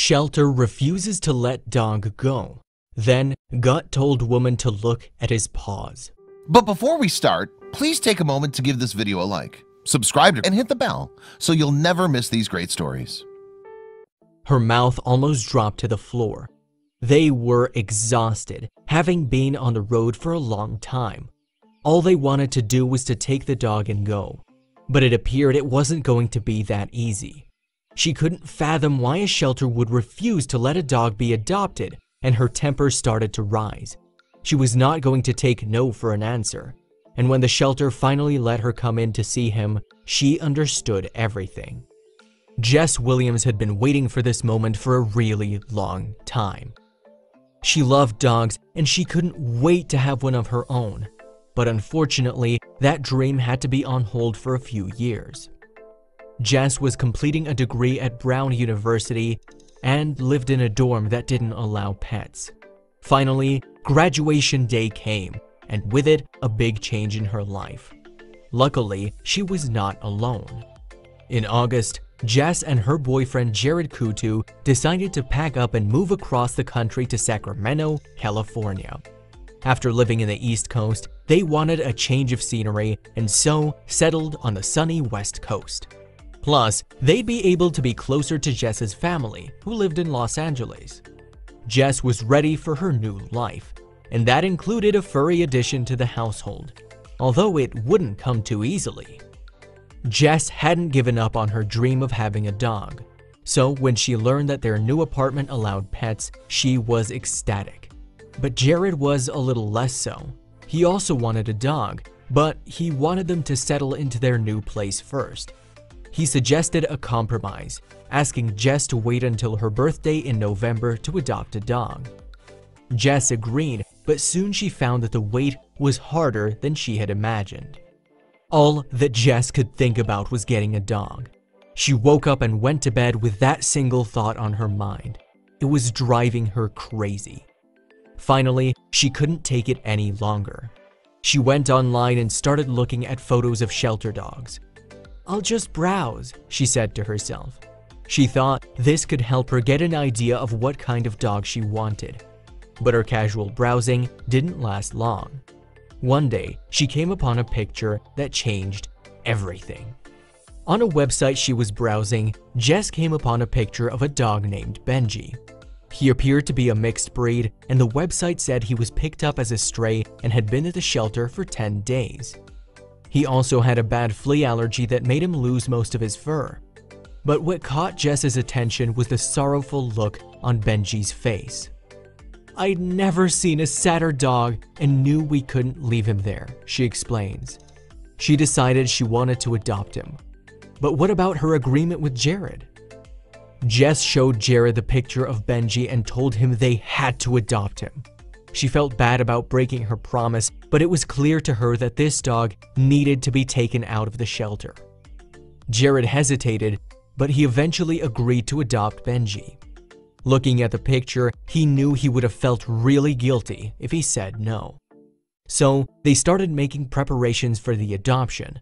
Shelter refuses to let dog go. Then, gut told woman to look at his paws. But before we start, please take a moment to give this video a like, subscribe, and hit the bell so you'll never miss these great stories. Her mouth almost dropped to the floor. They were exhausted, having been on the road for a long time. All they wanted to do was to take the dog and go. But it appeared it wasn't going to be that easy. She couldn't fathom why a shelter would refuse to let a dog be adopted, and her temper started to rise. She was not going to take no for an answer. And when the shelter finally let her come in to see him, she understood everything. Jess Williams had been waiting for this moment for a really long time. She loved dogs and she couldn't wait to have one of her own. But unfortunately, that dream had to be on hold for a few years. Jess was completing a degree at Brown University and lived in a dorm that didn't allow pets. Finally, graduation day came, and with it, a big change in her life. Luckily, she was not alone. In August, Jess and her boyfriend Jared Kutu decided to pack up and move across the country to Sacramento, California. After living in the East Coast, they wanted a change of scenery and so settled on the sunny West Coast. Plus, they'd be able to be closer to Jess's family, who lived in Los Angeles. Jess was ready for her new life, and that included a furry addition to the household, although it wouldn't come too easily. Jess hadn't given up on her dream of having a dog, so when she learned that their new apartment allowed pets, she was ecstatic. But Jared was a little less so. He also wanted a dog, but he wanted them to settle into their new place first. He suggested a compromise, asking Jess to wait until her birthday in November to adopt a dog. Jess agreed, but soon she found that the wait was harder than she had imagined. All that Jess could think about was getting a dog. She woke up and went to bed with that single thought on her mind. It was driving her crazy. Finally, she couldn't take it any longer. She went online and started looking at photos of shelter dogs. "I'll just browse," she said to herself. She thought this could help her get an idea of what kind of dog she wanted. But her casual browsing didn't last long. One day, she came upon a picture that changed everything. On a website she was browsing, Jess came upon a picture of a dog named Benji. He appeared to be a mixed breed, and the website said he was picked up as a stray and had been at the shelter for 10 days. He also had a bad flea allergy that made him lose most of his fur. But what caught Jess's attention was the sorrowful look on Benji's face. "I'd never seen a sadder dog and knew we couldn't leave him there," she explains. She decided she wanted to adopt him. But what about her agreement with Jared? Jess showed Jared the picture of Benji and told him they had to adopt him. She felt bad about breaking her promise, but it was clear to her that this dog needed to be taken out of the shelter. Jared hesitated, but he eventually agreed to adopt Benji. Looking at the picture, he knew he would have felt really guilty if he said no. So they started making preparations for the adoption.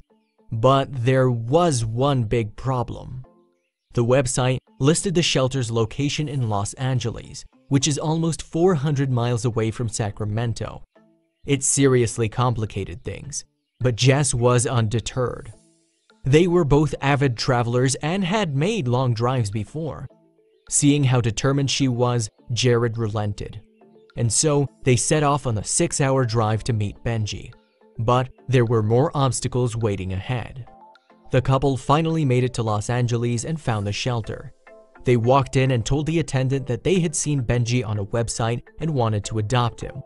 But there was one big problem. The website listed the shelter's location in Los Angeles, which is almost 400 miles away from Sacramento. It seriously complicated things, but Jess was undeterred. They were both avid travelers and had made long drives before. Seeing how determined she was, Jared relented. And so they set off on a 6-hour drive to meet Benji. But there were more obstacles waiting ahead. The couple finally made it to Los Angeles and found the shelter. They walked in and told the attendant that they had seen Benji on a website and wanted to adopt him.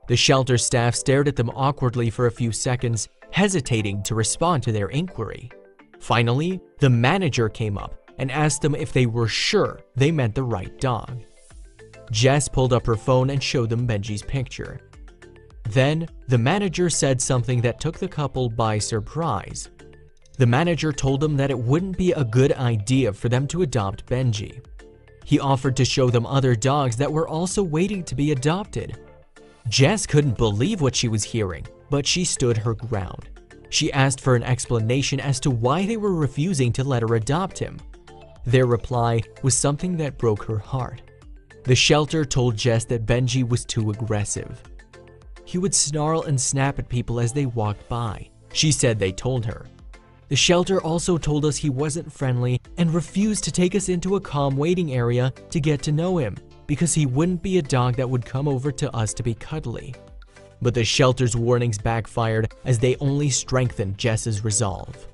The shelter staff stared at them awkwardly for a few seconds, hesitating to respond to their inquiry. Finally, the manager came up and asked them if they were sure they meant the right dog. Jess pulled up her phone and showed them Benji's picture. Then, the manager said something that took the couple by surprise. The manager told them that it wouldn't be a good idea for them to adopt Benji. He offered to show them other dogs that were also waiting to be adopted. Jess couldn't believe what she was hearing, but she stood her ground. She asked for an explanation as to why they were refusing to let her adopt him. Their reply was something that broke her heart. The shelter told Jess that Benji was too aggressive. He would snarl and snap at people as they walked by. She said they told her. The shelter also told us he wasn't friendly and refused to take us into a calm waiting area to get to know him because he wouldn't be a dog that would come over to us to be cuddly. But the shelter's warnings backfired as they only strengthened Jess's resolve.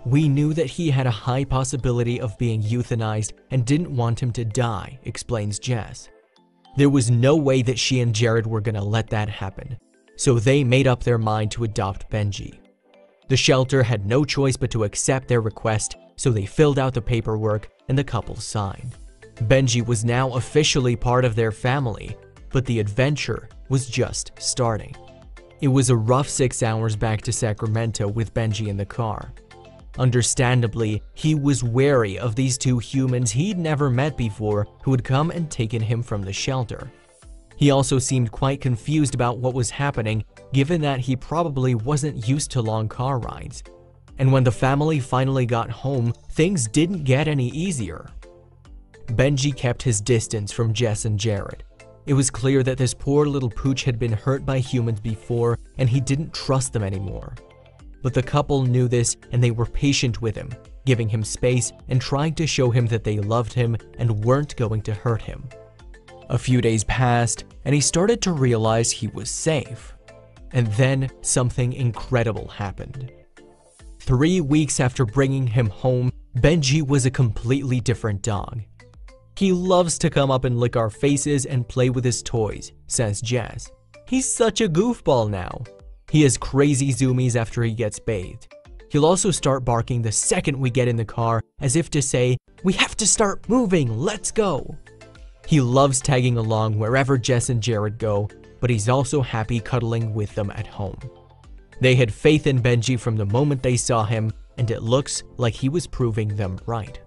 We knew that he had a high possibility of being euthanized and didn't want him to die, explains Jess. There was no way that she and Jared were gonna let that happen, so they made up their mind to adopt Benji. The shelter had no choice but to accept their request, so they filled out the paperwork and the couple signed. Benji was now officially part of their family, but the adventure was just starting. It was a rough 6 hours back to Sacramento with Benji in the car. Understandably, he was wary of these two humans he'd never met before who had come and taken him from the shelter. He also seemed quite confused about what was happening, given that he probably wasn't used to long car rides. And when the family finally got home, things didn't get any easier. Benji kept his distance from Jess and Jared. It was clear that this poor little pooch had been hurt by humans before and he didn't trust them anymore. But the couple knew this and they were patient with him, giving him space and trying to show him that they loved him and weren't going to hurt him. A few days passed and he started to realize he was safe. And then something incredible happened. 3 weeks after bringing him home, Benji was a completely different dog. He loves to come up and lick our faces and play with his toys, says Jess. He's such a goofball now. He has crazy zoomies after he gets bathed. He'll also start barking the second we get in the car, as if to say, "We have to start moving, let's go." He loves tagging along wherever Jess and Jared go, but he's also happy cuddling with them at home. They had faith in Benji from the moment they saw him, and it looks like he was proving them right.